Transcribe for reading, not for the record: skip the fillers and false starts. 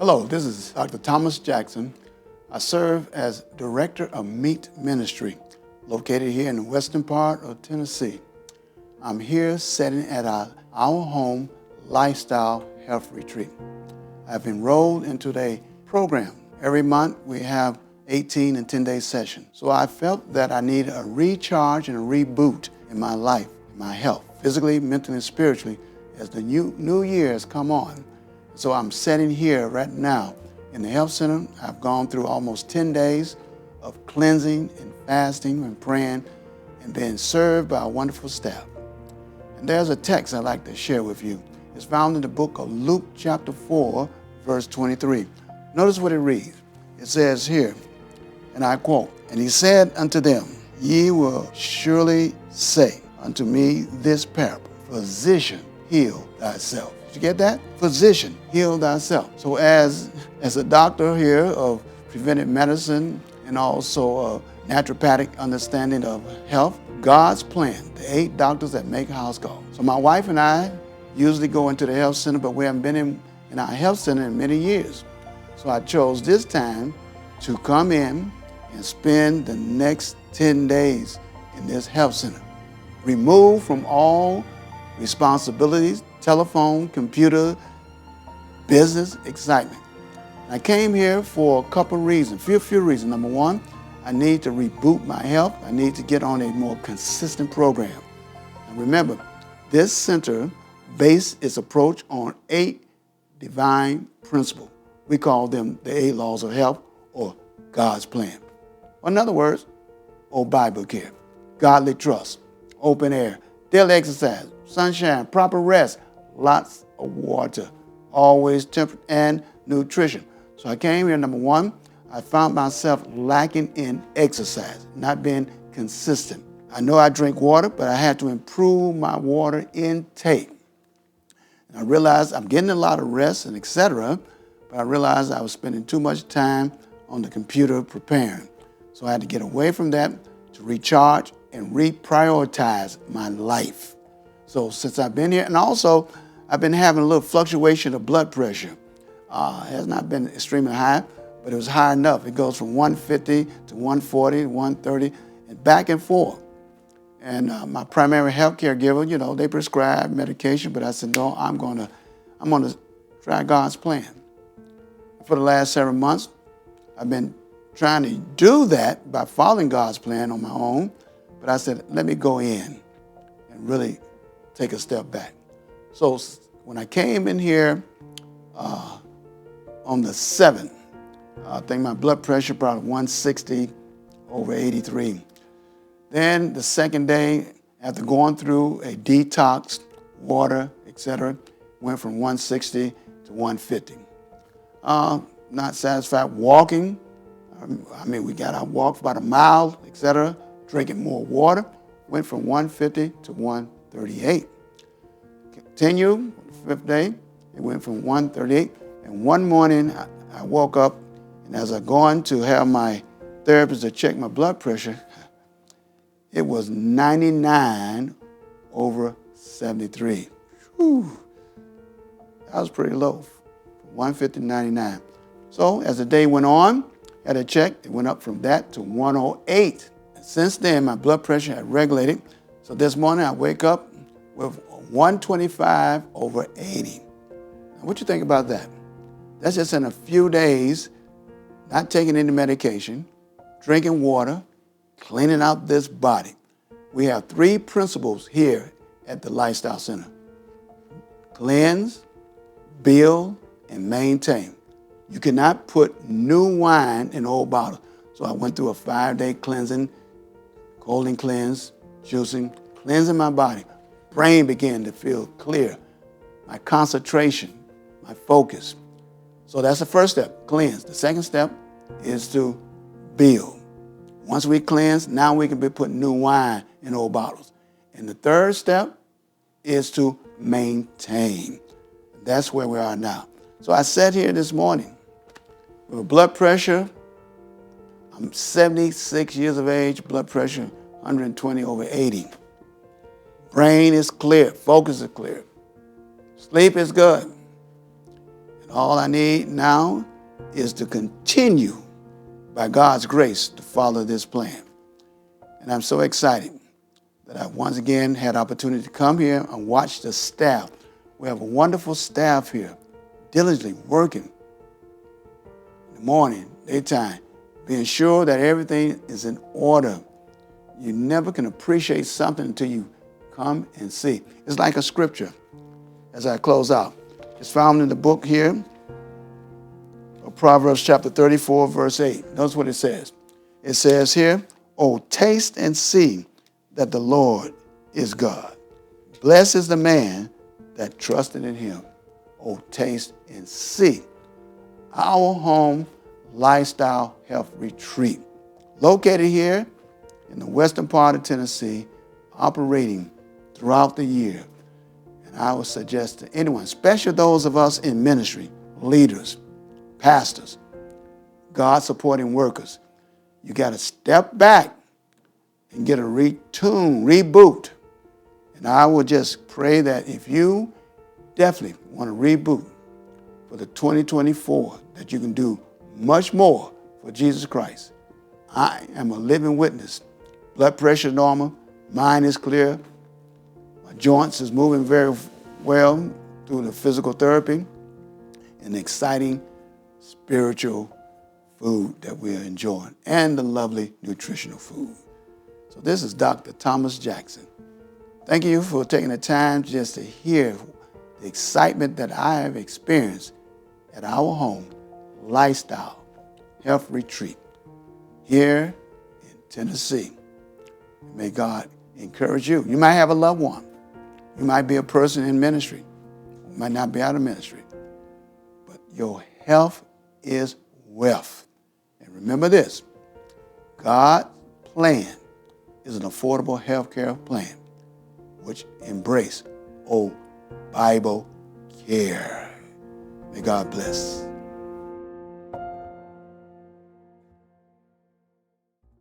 Hello, this is Dr. Thomas Jackson. I serve as Director of M.E.E.T Ministry, located here in the western part of Tennessee. I'm here sitting at our home lifestyle health retreat. I've enrolled into the program. Every month we have 18 and 10-day sessions. So I felt that I needed a recharge and a reboot in my life, in my health, physically, mentally, and spiritually, as the new year has come on. So I'm sitting here right now in the health center. I've gone through almost 10 days of cleansing and fasting and praying and being served by a wonderful staff. And there's a text I'd like to share with you. It's found in the book of Luke chapter 4, verse 23. Notice what it reads. It says here, and I quote, "And he said unto them, Ye will surely say unto me this parable, Physician, heal thyself." Did you get that? Physician, heal thyself. So as a doctor here of preventive medicine and also a naturopathic understanding of health, God's plan, the 8 doctors that make a house call. So my wife and I usually go into the health center, but we haven't been in our health center in many years. So I chose this time to come in and spend the next 10 days in this health center. Removed from all responsibilities, telephone, computer, business, excitement. I came here for a couple reasons, few reasons. Number one, I need to reboot my health. I need to get on a more consistent program. And remember, this center based its approach on 8 divine principles. We call them the 8 laws of health or God's plan. Or in other words, old Bible care, godly trust, open air, daily exercise, sunshine, proper rest, lots of water, always temperate, and nutrition. So I came here, number one, I found myself lacking in exercise, not being consistent. I know I drink water, but I had to improve my water intake. And I realized I'm getting a lot of rest and etc., but I realized I was spending too much time on the computer preparing. So I had to get away from that to recharge and reprioritize my life. So since I've been here, and also I've been having a little fluctuation of blood pressure. It has not been extremely high, but it was high enough. It goes from 150 to 140, 130, and back and forth. And my primary health care giver, they prescribe medication, but I said, no, I'm gonna try God's plan. For the last several months, I've been trying to do that by following God's plan on my own, but I said, let me go in and really take a step back. So when I came in here on the 7th, I think my blood pressure probably 160 over 83. Then the second day, after going through a detox, water, etc., went from 160 to 150. Not satisfied walking. We got out walk about a mile, etc., drinking more water, went from 150 to 138. Continue on the 5th day, it went from 138. And one morning, I woke up, and as I go on to have my therapist to check my blood pressure, it was 99 over 73. Whew. That was pretty low, from 150 to 99. So as the day went on, I had a check, it went up from that to 108. And since then, my blood pressure had regulated. So this morning, I wake up with 125 over 80. Now, what you think about that? That's just in a few days, not taking any medication, drinking water, cleaning out this body. We have 3 principles here at the Lifestyle Center. Cleanse, build, and maintain. You cannot put new wine in old bottles. So I went through a 5-day cleansing, cold and cleanse, juicing, cleansing my body. Brain began to feel clear. My concentration, my focus. So that's the first step, cleanse. The second step is to build. Once we cleanse, now we can be putting new wine in old bottles. And the third step is to maintain. That's where we are now. So I sat here this morning with blood pressure. I'm 76 years of age, blood pressure 120 over 80. Brain is clear, focus is clear. Sleep is good. And all I need now is to continue, by God's grace, to follow this plan. And I'm so excited that I once again had opportunity to come here and watch the staff. We have a wonderful staff here, diligently working in the morning, daytime, being sure that everything is in order. You never can appreciate something until you come and see. It's like a scripture as I close out. It's found in the book here of Proverbs chapter 34, verse 8. Notice what it says. It says here, "Oh, taste and see that the Lord is God. Blessed is the man that trusted in him." Oh, taste and see. Our Home Lifestyle Health Retreat, located here in the western part of Tennessee, operating throughout the year. And I would suggest to anyone, especially those of us in ministry, leaders, pastors, God-supporting workers, you got to step back and get a reboot. And I would just pray that if you definitely want to reboot for the 2024, that you can do much more for Jesus Christ. I am a living witness. Blood pressure normal, mind is clear, my joints is moving very well through the physical therapy, and exciting spiritual food that we are enjoying, and the lovely nutritional food. So this is Dr. Thomas Jackson. Thank you for taking the time just to hear the excitement that I have experienced at our Home Lifestyle Health Retreat here in Tennessee. May God encourage you. You might have a loved one. You might be a person in ministry. You might not be out of ministry. But your health is wealth. And remember this, God's plan is an affordable health care plan which embrace Bible care. May God bless.